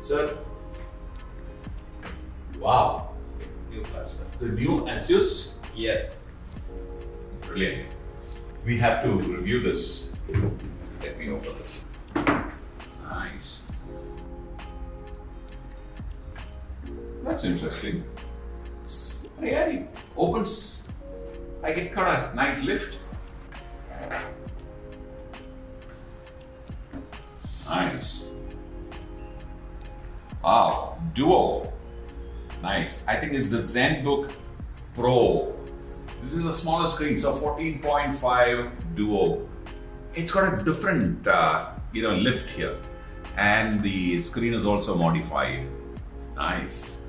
Sir. Wow. New cluster. The new ASUS? Yes. Brilliant. We have to review this. Let me open this. Nice. That's interesting. Yeah, it opens like it got a nice lift. Nice. Wow, Duo. Nice. I think it's the Zenbook Pro. This is a smaller screen, so 14.5 Duo. It's got a different, lift here, and the screen is also modified. Nice.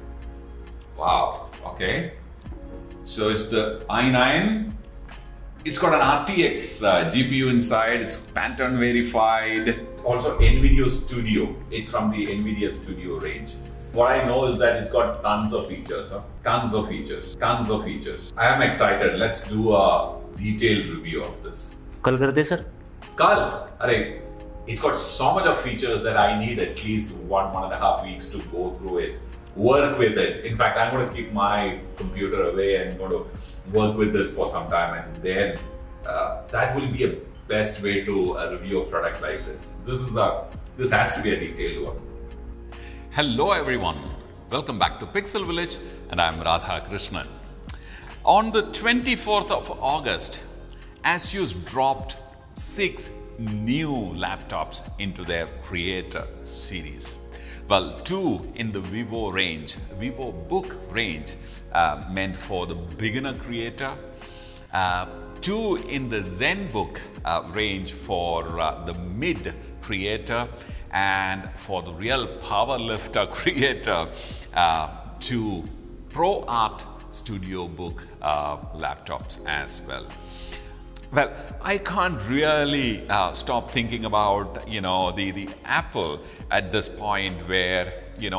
Wow. Okay. So it's the i9. It's got an RTX GPU inside. It's Pantone verified. Also NVIDIA Studio. It's from the NVIDIA Studio range. What I know is that it's got tons of features. Tons of features. Tons of features. I am excited. Let's do a detailed review of this. कल करते sir? कल? अरे, it's got so much of features that I need at least 1.5 weeks to go through it. Work with it. In fact, I'm going to keep my computer away and going to work with this for some time, and then that will be a best way to review a product like this. This has to be a detailed one. Hello everyone, welcome back to Pixel Viilage, and I'm Radha Krishnan. On the 24th of August, ASUS dropped 6 new laptops into their Creator series. Well, 2 in the Vivo range, Vivo Book range, meant for the beginner creator. 2 in the Zenbook range for the mid creator, and for the real power lifter creator, 2 ProArt Studio Book laptops as well. Well, I can't really stop thinking about, the Apple at this point, where, the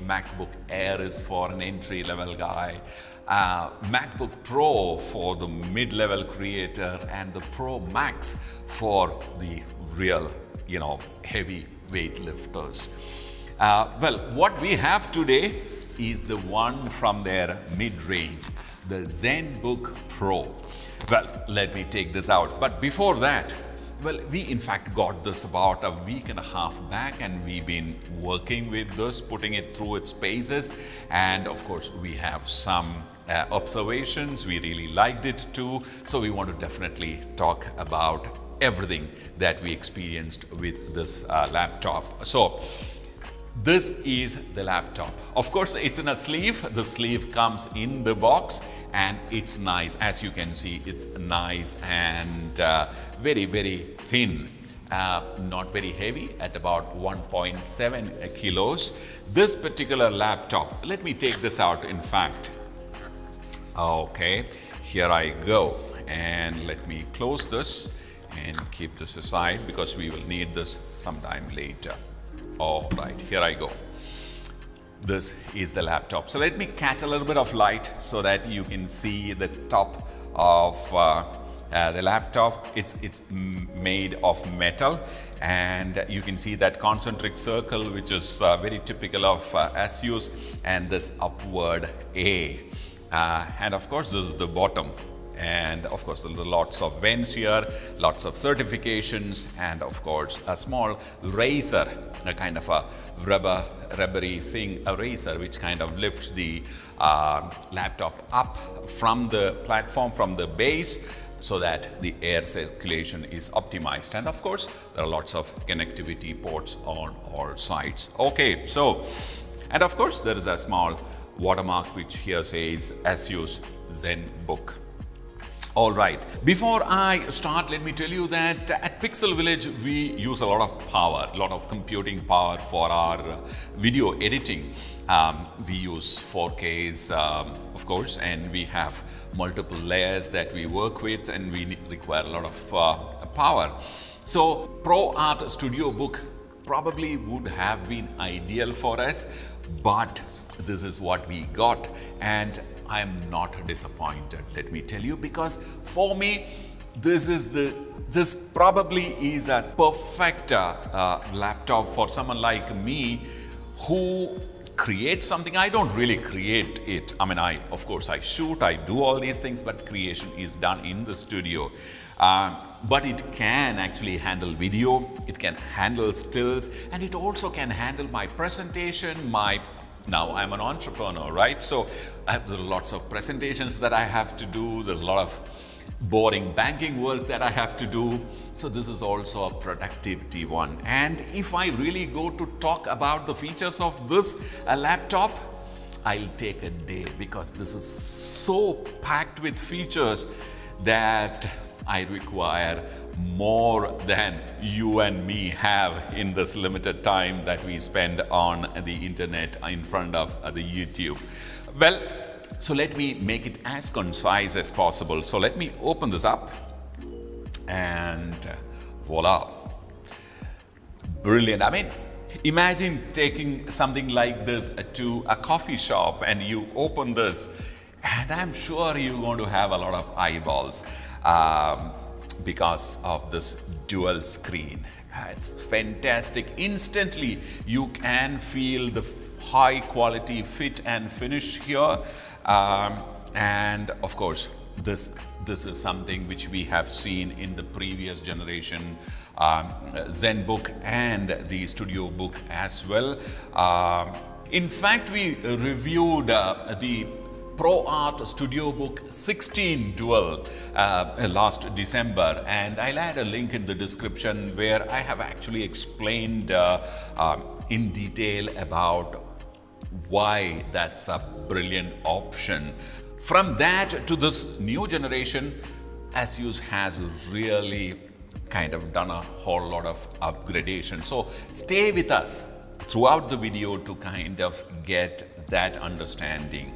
MacBook Air is for an entry-level guy, MacBook Pro for the mid-level creator, and the Pro Max for the real, heavy weightlifters. Well, what we have today is the one from their mid-range, the Zenbook Pro. Well, let me take this out. But before that, well, we in fact got this about a week and a half back, and we've been working with this, putting it through its paces. And of course, we have some observations. We really liked it too. So we want to definitely talk about everything that we experienced with this laptop. So this is the laptop. Of course, it's in a sleeve. The sleeve comes in the box, and it's nice. As you can see, it's nice and very, very thin. Not very heavy, at about 1.7 kilos. This particular laptop, let me take this out in fact. Okay, here I go. And let me close this and keep this aside, because we will need this sometime later. All right, here I go. This is the laptop. So let me catch a little bit of light so that you can see the top of the laptop. It's made of metal, and you can see that concentric circle, which is very typical of ASUS, and this upward A. And of course, this is the bottom. And of course, there are lots of vents here, lots of certifications, and of course, a small razor, a kind of a rubbery thing, a razor, which kind of lifts the laptop up from the platform, from the base, so that the air circulation is optimized. And of course, there are lots of connectivity ports on all sides. Okay, so, and of course, there is a small watermark which here says ASUS Zenbook. All right, before I start, let me tell you that at Pixel Viilage, we use a lot of power, a lot of computing power for our video editing. We use 4Ks, of course, and we have multiple layers that we work with, and we require a lot of power. So ProArt Studio Book probably would have been ideal for us, but this is what we got, and I am not disappointed, let me tell you, because for me, this probably is a perfect laptop for someone like me who create something. I don't really create it. I mean, of course I shoot, I do all these things, but creation is done in the studio. But it can actually handle video, it can handle stills, and it also can handle my presentation, now I'm an entrepreneur, right? So I have lots of presentations that I have to do, there's a lot of boring banking work that I have to do. So this is also a productivity one. And if I really go to talk about the features of this laptop, I'll take a day, because this is so packed with features that I require more than you and me have in this limited time that we spend on the internet in front of the YouTube. Well, so let me make it as concise as possible. So let me open this up and voila. Brilliant. I mean, imagine taking something like this to a coffee shop and you open this, and I'm sure you're going to have a lot of eyeballs because of this dual screen. It's fantastic. Instantly, you can feel the high quality fit and finish here. And of course, this is something which we have seen in the previous generation Zenbook and the Studio Book as well. In fact, we reviewed the ProArt Studio Book 16 Dual last December, and I'll add a link in the description where I have actually explained in detail about why that's a brilliant option. From that to this new generation, ASUS has really kind of done a whole lot of upgradation. So stay with us throughout the video to kind of get that understanding.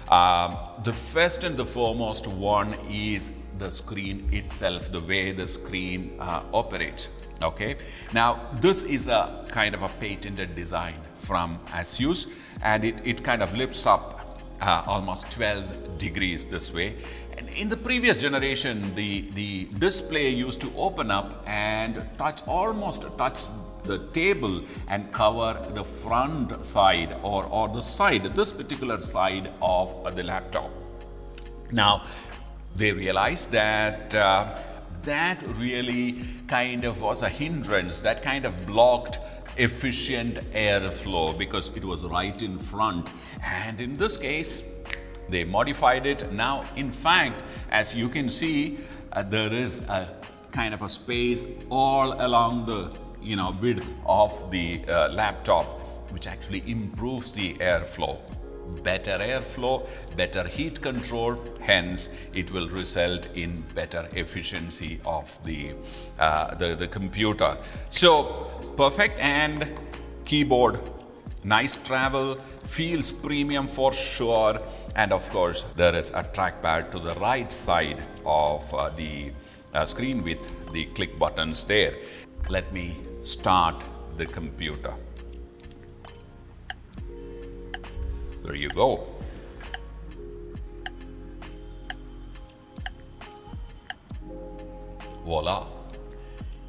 The first and the foremost one is the screen itself, the way the screen operates. Okay, now this is a kind of a patented design from ASUS, and it kind of lifts up almost 12 degrees this way. And in the previous generation, the display used to open up and almost touch the table and cover the front side or the side, this particular side of the laptop. Now, they realized that that really kind of was a hindrance, that kind of blocked efficient airflow because it was right in front. And in this case, they modified it. Now, in fact, as you can see, there is a kind of a space all along the width of the laptop, which actually improves the airflow. Better airflow, better heat control, hence it will result in better efficiency of the computer. So perfect. And keyboard, nice travel, feels premium for sure. And of course, there is a trackpad to the right side of the screen with the click buttons there. Let me start the computer. There you go. Voila.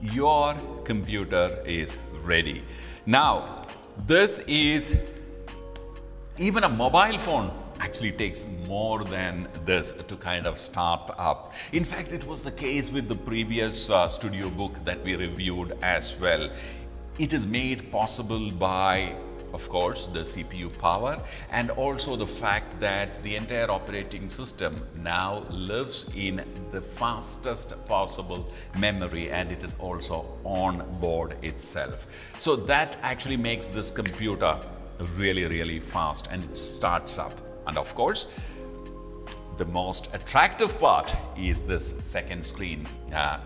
Your computer is ready. Now, this is even a mobile phone actually takes more than this to kind of start up. In fact, it was the case with the previous Studio Book that we reviewed as well. It is made possible by, of course, the CPU power, and also the fact that the entire operating system now lives in the fastest possible memory, and it is also on board itself. So that actually makes this computer really fast, and it starts up. And of course, the most attractive part is this second screen.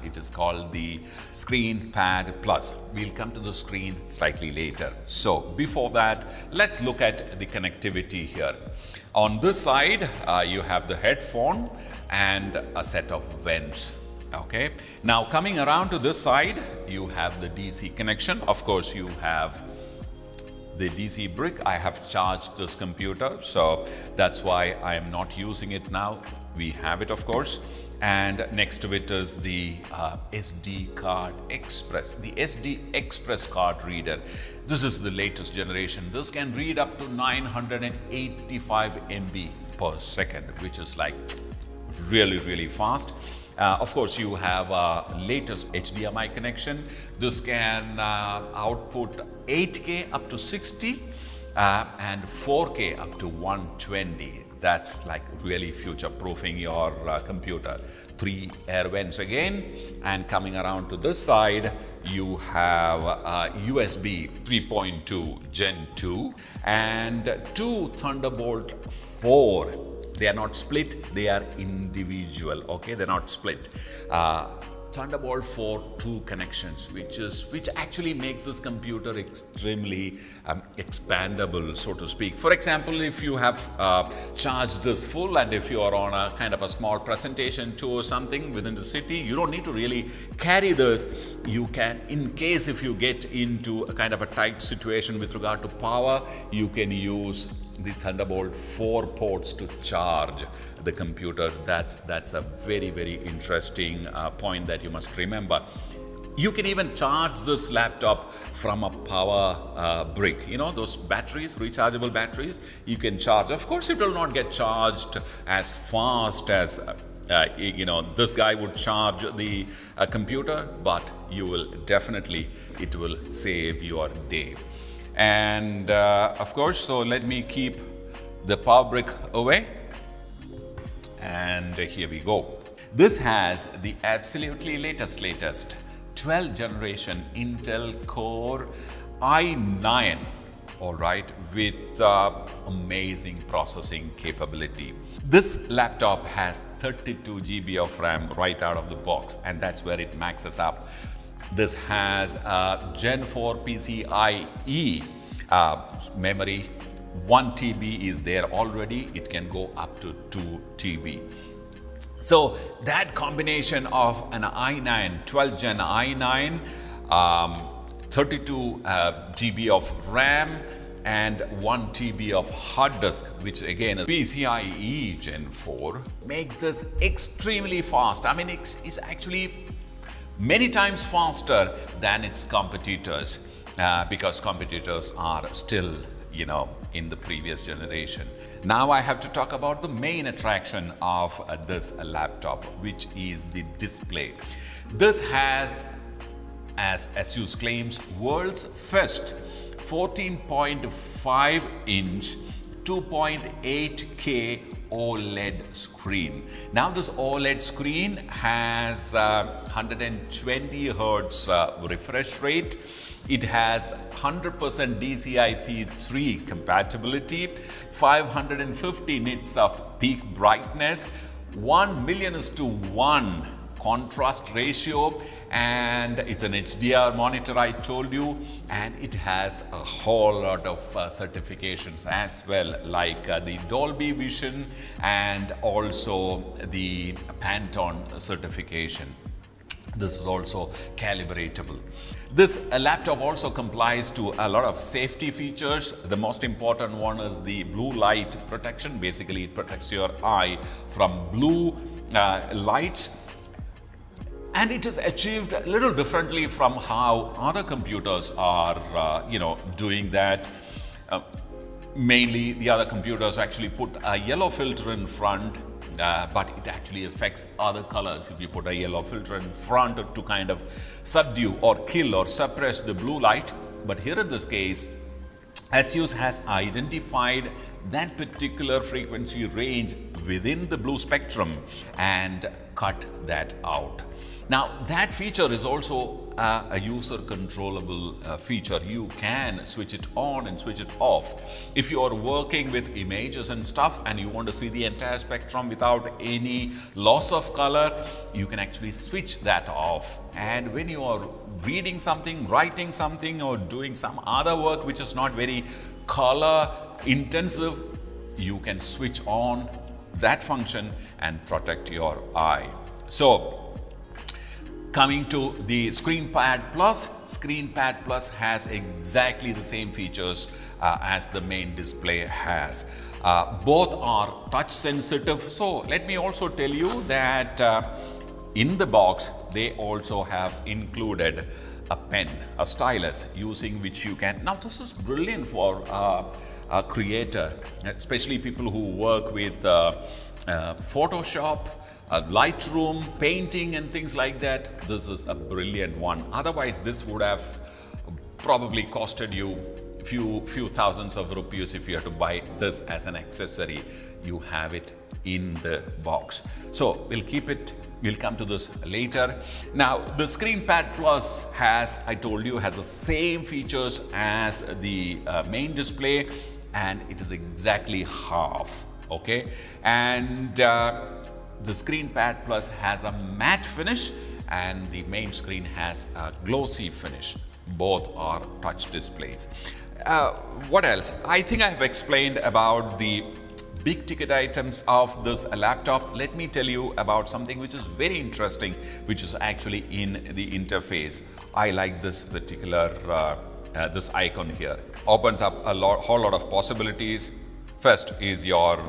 It is called the Trackpad Plus. We'll come to the screen slightly later. So before that, let's look at the connectivity here. On this side, you have the headphone and a set of vents. Okay. Now coming around to this side, you have the DC connection. Of course, you have the DC brick. I have charged this computer, so that's why I am not using it now. We have it, of course. And next to it is the SD card express, the SD Express card reader. This is the latest generation. This can read up to 985 MB per second, which is like really fast. Of course, you have a latest HDMI connection. This can output 8K up to 60 and 4K up to 120. That's like really future-proofing your computer. 3 air vents again, and coming around to this side, you have USB 3.2 Gen 2 and 2 Thunderbolt 4. They are not split, they are individual, okay? They're not split. Thunderbolt 4 2 connections, which actually makes this computer extremely expandable, so to speak. For example, if you have charged this full, and if you are on a kind of a small presentation tour or something within the city, you don't need to really carry this. You can, in case if you get into a kind of a tight situation with regard to power, you can use the Thunderbolt 4 ports to charge the computer. That's a very interesting point that you must remember. You can even charge this laptop from a power brick. You know, those batteries, rechargeable batteries, you can charge. Of course, it will not get charged as fast as you know, this guy would charge the computer, but you will definitely, it will save your day. And of course, so let me keep the power brick away, and here we go. This has the absolutely latest 12th generation Intel Core i9, all right, with amazing processing capability. This laptop has 32 GB of RAM right out of the box, and that's where it maxes up. This has Gen 4 PCIe memory. 1 TB is there already. It can go up to 2 TB. So that combination of an i9, 12th gen i9, 32 GB of RAM and 1 TB of hard disk, which again is PCIe Gen 4, makes this extremely fast. I mean, it's actually many times faster than its competitors, because competitors are still, you know, in the previous generation. Now I have to talk about the main attraction of this laptop, which is the display. This has, as ASUS claims, world's first 14.5 inch 2.8K OLED screen. Now this OLED screen has 120 Hertz refresh rate. It has 100% DCI-P3 compatibility, 550 nits of peak brightness, 1,000,000:1 contrast ratio, and it's an HDR monitor, I told you, and it has a whole lot of certifications as well, like the Dolby Vision and also the Pantone certification. This is also calibratable. This laptop also complies to a lot of safety features. The most important one is the blue light protection. Basically, it protects your eye from blue lights. And it is achieved a little differently from how other computers are, you know, doing that. Mainly, the other computers actually put a yellow filter in front, but it actually affects other colors if you put a yellow filter in front to kind of subdue or kill or suppress the blue light. But here in this case, ASUS has identified that particular frequency range within the blue spectrum and cut that out. Now, that feature is also a user controllable feature. You can switch it on and switch it off. If you are working with images and stuff and you want to see the entire spectrum without any loss of color, you can actually switch that off. And when you are reading something, writing something, or doing some other work which is not very color intensive, you can switch on that function and protect your eye. So Coming to the ScreenPad Plus has exactly the same features as the main display has. Both are touch sensitive. So let me also tell you that in the box, they also have included a pen, a stylus, using which you can. Now this is brilliant for a creator, especially people who work with Photoshop, Lightroom, painting and things like that. This is a brilliant one. Otherwise, this would have probably costed you a few thousands of rupees if you had to buy this as an accessory. You have it in the box. So we'll keep it. We'll come to this later. Now, the ScreenPad Plus has, I told you, has the same features as the main display, and it is exactly half. Okay, and the ScreenPad Plus has a matte finish and the main screen has a glossy finish. Both are touch displays. What else? I think I have explained about the big ticket items of this laptop. Let me tell you about something which is very interesting, which is actually in the interface. I like this particular, this icon here. Opens up a whole lot of possibilities. First is your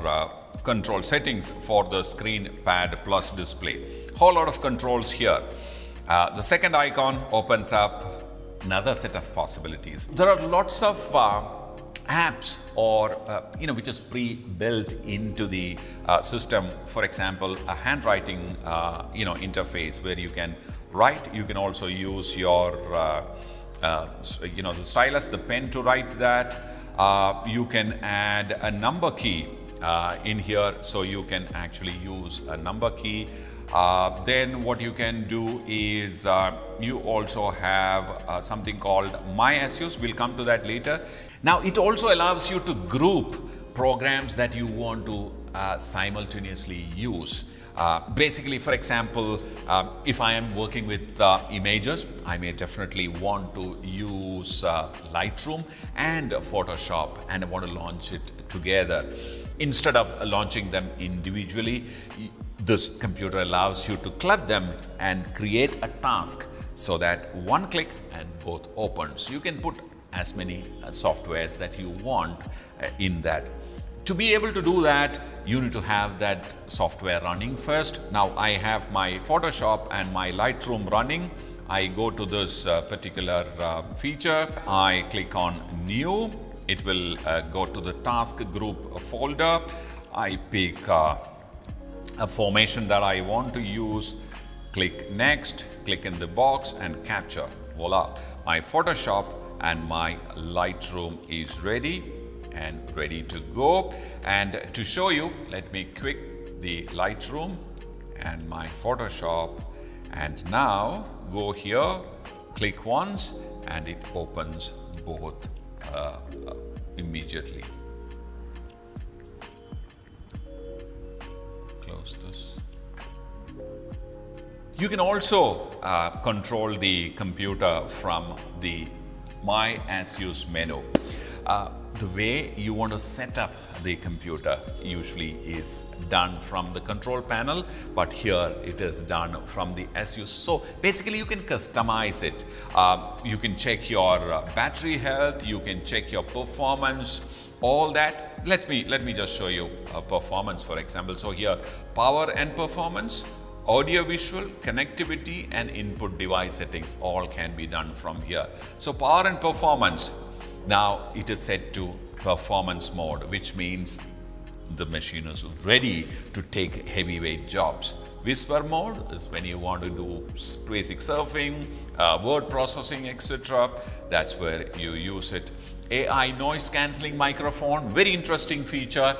control settings for the ScreenPad Plus display. Whole lot of controls here. The second icon opens up another set of possibilities. There are lots of apps or which is pre-built into the system. For example, a handwriting interface where you can write. You can also use your the stylus, the pen to write that. You can add a number key in here, so you can actually use a number key. Then what you can do is you also have something called My ASUS. We'll come to that later. Now it also allows you to group programs that you want to simultaneously use. Basically, for example, if I am working with images, I may definitely want to use Lightroom and Photoshop, and I want to launch it together. Instead of launching them individually, this computer allows you to club them and create a task so that one click and both opens. You can put as many softwares that you want in that. To be able to do that, you need to have that software running first. Now I have my Photoshop and my Lightroom running. I go to this particular feature. I click on New. It will go to the task group folder. I pick a formation that I want to use. Click Next, click in the box and capture. Voila! My Photoshop and my Lightroom is ready and ready to go. And to show you, let me click the Lightroom and my Photoshop, and now go here, click once, and it opens both immediately. Close this. You can also control the computer from the My ASUS menu. The way you want to set up the computer usually is done from the control panel, but here it is done from the ASUS. So basically you can customize it. You can check your battery health, you can check your performance, all that. Let me just show you performance, for example. So here, power and performance, audio visual, connectivity and input device settings all can be done from here. So power and performance, now it is set to performance mode, which means the machine is ready to take heavyweight jobs. Whisper mode is when you want to do basic surfing, word processing, etc. That's where you use it. AI noise cancelling microphone, very interesting feature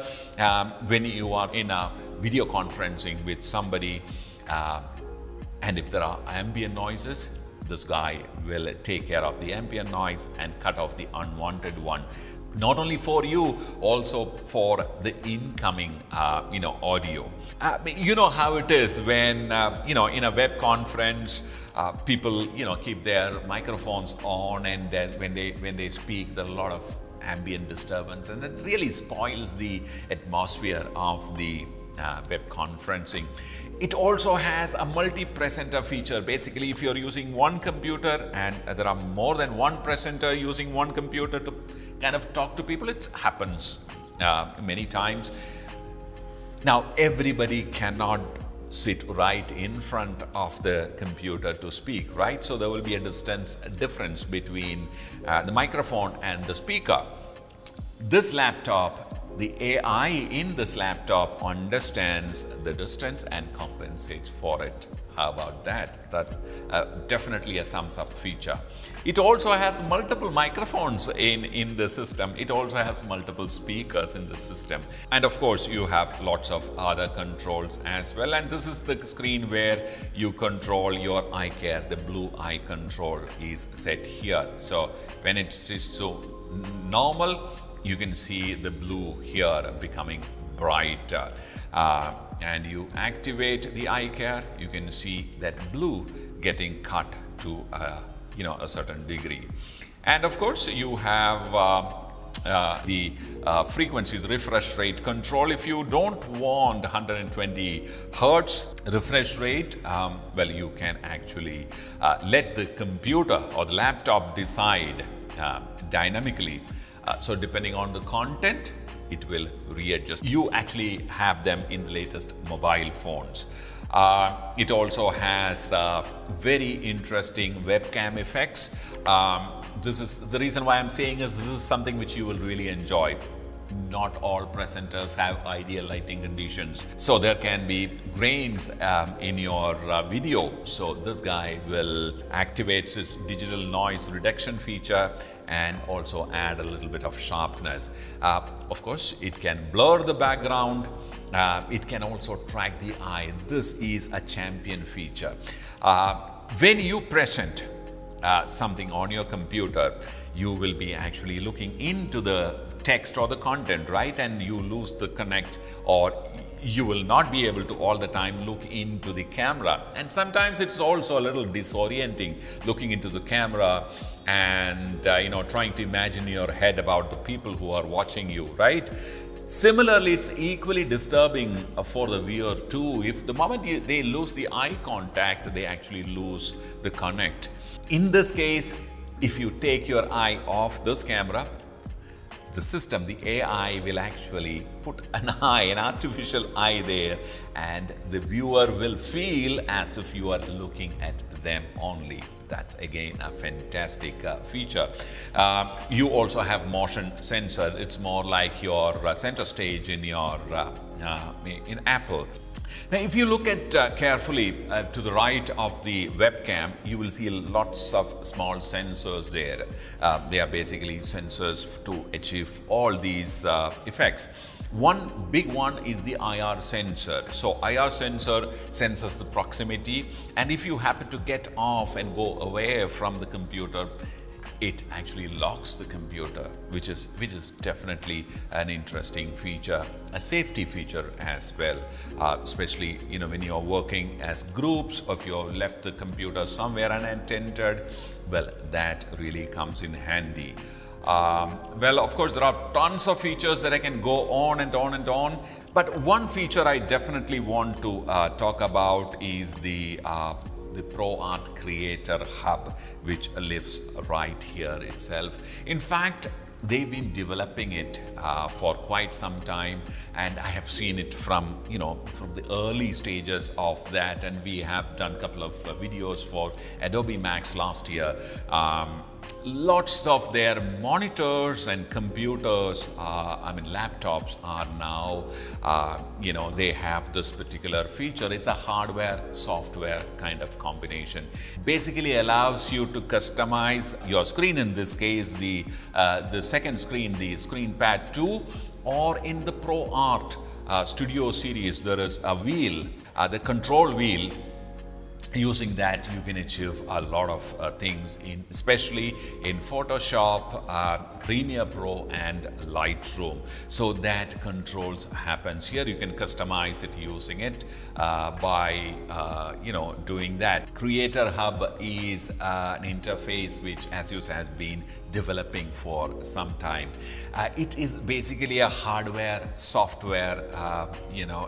when you are in a video conferencing with somebody, and if there are ambient noises, this guy will take care of the ambient noise and cut off the unwanted one. Not only for you, also for the incoming, audio. You know how it is when, in a web conference, people, keep their microphones on, and then when they speak, there are a lot of ambient disturbance, and it really spoils the atmosphere of the web conferencing. It also has a multi-presenter feature. Basically, if you're using one computer and there are more than one presenter using one computer to kind of talk to people, it happens many times. Now, everybody cannot sit right in front of the computer to speak, right? So there will be a distance difference between the microphone and the speaker. This laptop, the AI in this laptop understands the distance and compensates for it. How about that? That's definitely a thumbs up feature. It also has multiple microphones in the system. It also has multiple speakers in the system. And of course, you have lots of other controls as well. And this is the screen where you control your eye care. The blue eye control is set here. So when it's to normal, you can see the blue here becoming bright. And you activate the eye care, you can see that blue getting cut to a certain degree. And of course, you have the frequency, the refresh rate control. If you don't want 120 Hertz refresh rate, well, you can actually let the computer or the laptop decide dynamically. So depending on the content, it will readjust. You actually have them in the latest mobile phones. It also has very interesting webcam effects. This is the reason why I'm saying is this is something which you will really enjoy. Not all presenters have ideal lighting conditions, so there can be grains in your video. So this guy will activate his digital noise reduction feature and also add a little bit of sharpness. Of course, it can blur the background. It can also track the eye. This is a champion feature. When you present something on your computer, you will be actually looking into the text or the content, right? And you lose the connect, or you will not be able to all the time look into the camera. And sometimes it's also a little disorienting looking into the camera and trying to imagine in your head about the people who are watching you, right? Similarly, it's equally disturbing for the viewer too. If the moment they lose the eye contact, they actually lose the connect. In this case, if you take your eye off this camera, the system, the AI will actually put an artificial eye there, and the viewer will feel as if you are looking at them only. That's again a fantastic feature. You also have motion sensor. It's more like your center stage in your in Apple. Now, if you look at carefully to the right of the webcam, you will see lots of small sensors there. They are basically sensors to achieve all these effects. One big one is the IR sensor. So IR sensor senses the proximity, and if you happen to get off and go away from the computer, it actually locks the computer, which is definitely an interesting feature, a safety feature as well, especially when you're working as groups, or if you left the computer somewhere unattended, well, that really comes in handy. Well, of course, there are tons of features that I can go on and on and on, but one feature I definitely want to talk about is the ProArt Creator Hub, which lives right here itself. In fact, they've been developing it for quite some time, and I have seen it from the early stages of that, and we have done a couple of videos for Adobe Max last year. Lots of their monitors and computers, laptops are now, they have this particular feature. It's a hardware, software kind of combination. Basically allows you to customize your screen, in this case, the second screen, the ScreenPad 2, or in the ProArt Studio series, there is a wheel, the control wheel. Using that, you can achieve a lot of things, especially in Photoshop, Premiere Pro, and Lightroom. So that controls happens here. You can customize it using it by doing that. Creator Hub is an interface which ASUS has been developing for some time. It is basically a hardware software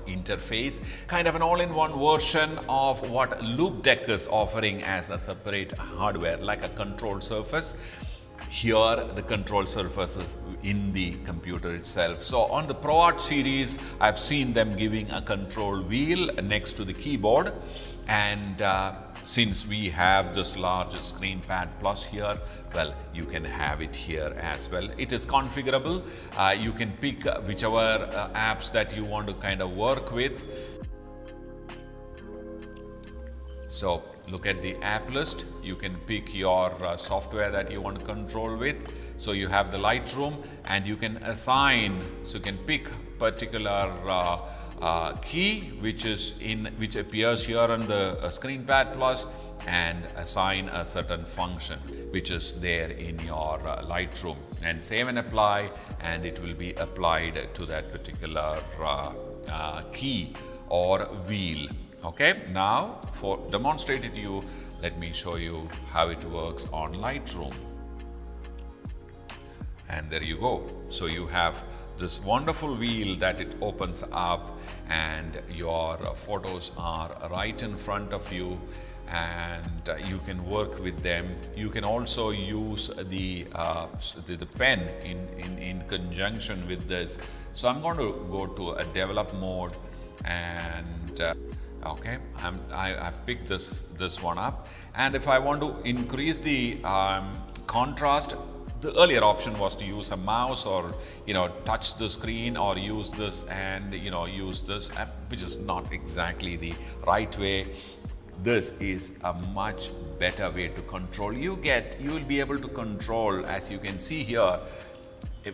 interface, kind of an all-in-one version of what Loopdeck is offering as a separate hardware, like a control surface. Here the control surface is in the computer itself. So on the ProArt series, I've seen them giving a control wheel next to the keyboard, and since we have this large screen pad plus here, well, you can have it here as well. It is configurable. You can pick whichever apps that you want to kind of work with. So look at the app list. You can pick your software that you want to control with. So you have the Lightroom, and you can assign, so you can pick particular key which appears here on the screen pad plus, and assign a certain function which is there in your Lightroom, and save and apply, and it will be applied to that particular key or wheel. Okay, now for demonstrate it to you, let me show you how it works on Lightroom. And there you go. So you have this wonderful wheel that it opens up, and your photos are right in front of you, and you can work with them. You can also use the pen in conjunction with this. So I'm going to go to a develop mode, and okay, I've picked this one up, and if I want to increase the contrast, the earlier option was to use a mouse or touch the screen, or use this and use this, which is not exactly the right way. This is a much better way to control. You will be able to control, as you can see here,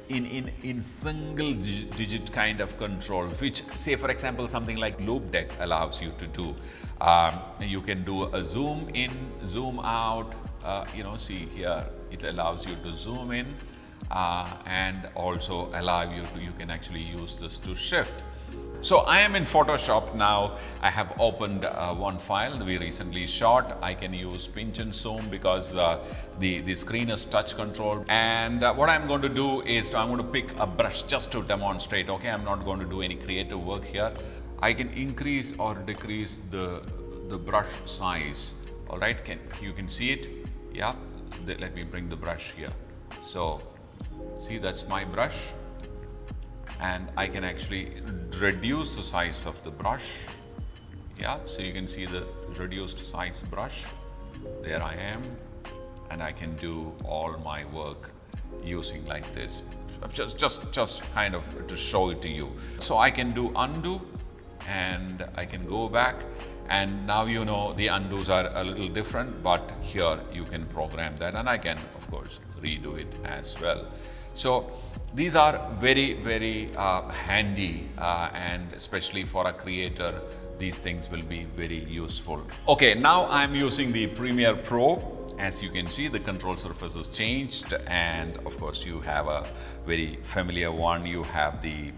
in single digit kind of control, which, say for example, something like Loopdeck allows you to do. You can do a zoom in, zoom out. See here, it allows you to zoom in, and also you can actually use this to shift. So I am in Photoshop now. I have opened one file that we recently shot. I can use pinch and zoom because the screen is touch control. And what I'm going to do is I'm going to pick a brush just to demonstrate. Okay, I'm not going to do any creative work here. I can increase or decrease the brush size. All right, you can see it. Yeah, let me bring the brush here. So see, that's my brush. And I can actually reduce the size of the brush. Yeah, so you can see the reduced size brush. There I am, and I can do all my work using like this. Just kind of to show it to you. So I can do undo, and I can go back, and now the undos are a little different, but here you can program that, and I can of course redo it as well. So these are very, very handy, and especially for a creator, these things will be very useful. Okay, now I'm using the Premiere Pro. As you can see, the control surface has changed, and of course you have a very familiar one. You have the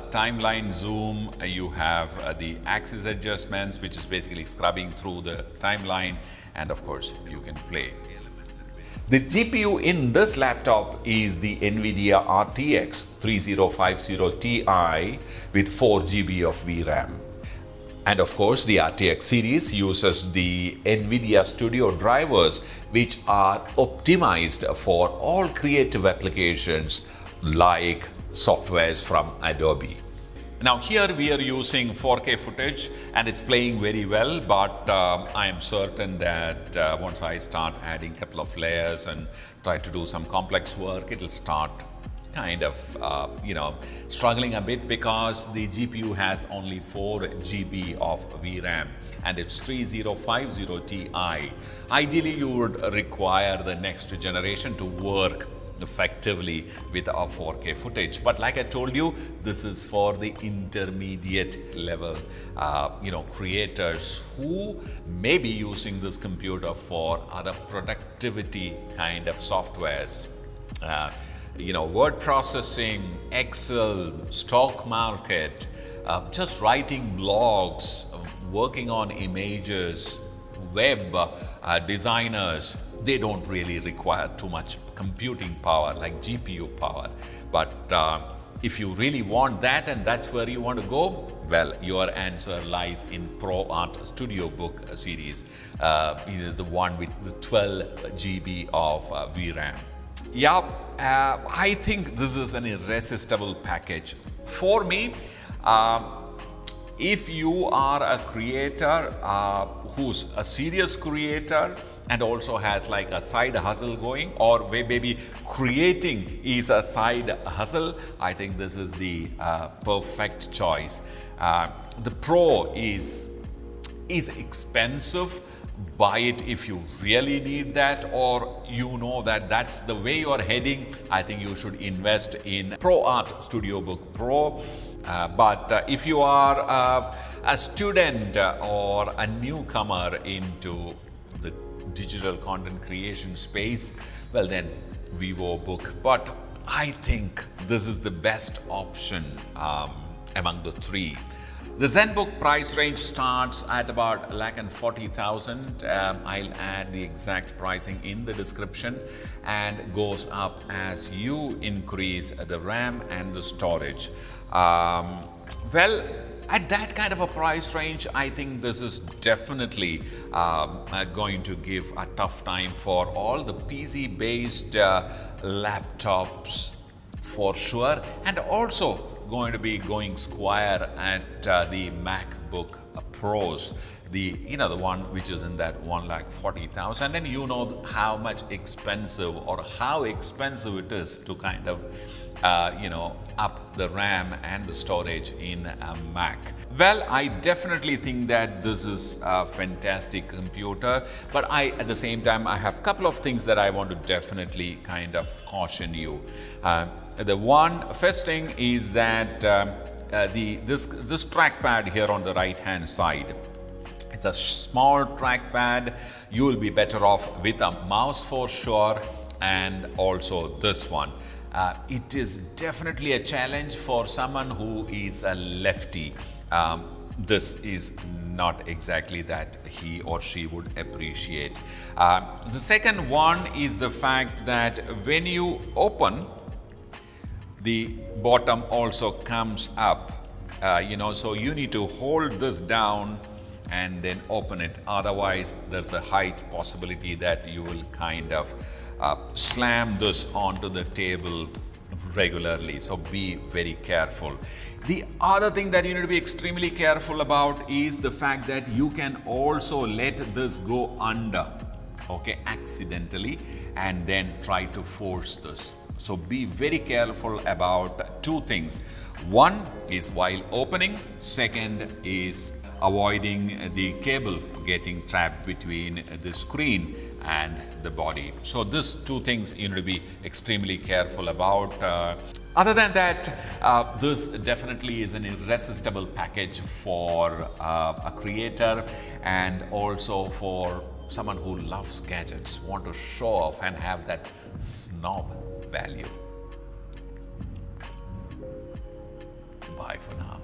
timeline zoom, you have the axis adjustments, which is basically scrubbing through the timeline, and of course you can play. The GPU in this laptop is the NVIDIA RTX 3050 Ti with 4 GB of VRAM. And of course, the RTX series uses the NVIDIA Studio drivers, which are optimized for all creative applications like softwares from Adobe. Now here we are using 4K footage, and it's playing very well, but I am certain that once I start adding a couple of layers and try to do some complex work, it'll start kind of struggling a bit, because the GPU has only 4 GB of VRAM, and it's 3050 Ti. Ideally, you would require the next generation to work effectively with our 4K footage, but like I told you, this is for the intermediate level creators who may be using this computer for other productivity kind of softwares, word processing, Excel, stock market, just writing blogs, working on images, web designers, They don't really require too much computing power like GPU power. But if you really want that and that's where you want to go, well, your answer lies in ProArt Studio Book series, the one with the 12 GB of VRAM. Yeah, I think this is an irresistible package. For me, if you are a creator who's a serious creator and also has like a side hustle going, or maybe creating is a side hustle, I think this is the perfect choice. The Pro is expensive. Buy it if you really need that, or you know that that's the way you're heading. I think you should invest in ProArt Studio Book Pro. But if you are a student or a newcomer into the digital content creation space, well then VivoBook. But I think this is the best option among the three. The Zenbook price range starts at about 1,40,000. I'll add the exact pricing in the description, and goes up as you increase the RAM and the storage. Well, at that kind of a price range, I think this is definitely going to give a tough time for all the PC-based laptops for sure, and also going to be going square at the MacBook Pros, the one which is in that 1,40,000, and you know how much expensive or how expensive it is to kind of up the RAM and the storage in a Mac. Well, I definitely think that this is a fantastic computer, but at the same time, I have a couple of things that I want to definitely kind of caution you. The first thing is that this trackpad here on the right hand side, it's a small trackpad. You will be better off with a mouse for sure, and also this one. It is definitely a challenge for someone who is a lefty. This is not exactly that he or she would appreciate. The second one is the fact that when you open, the bottom also comes up, so you need to hold this down and then open it. Otherwise, there's a high possibility that you will kind of slam this onto the table regularly. So be very careful. The other thing that you need to be extremely careful about is the fact that you can also let this go under, okay, accidentally, and then try to force this. So be very careful about two things. One is while opening, second is avoiding the cable getting trapped between the screen and the body. So these two things you need to be extremely careful about. Other than that, this definitely is an irresistible package for a creator, and also for someone who loves gadgets, want to show off and have that snob value. Bye for now.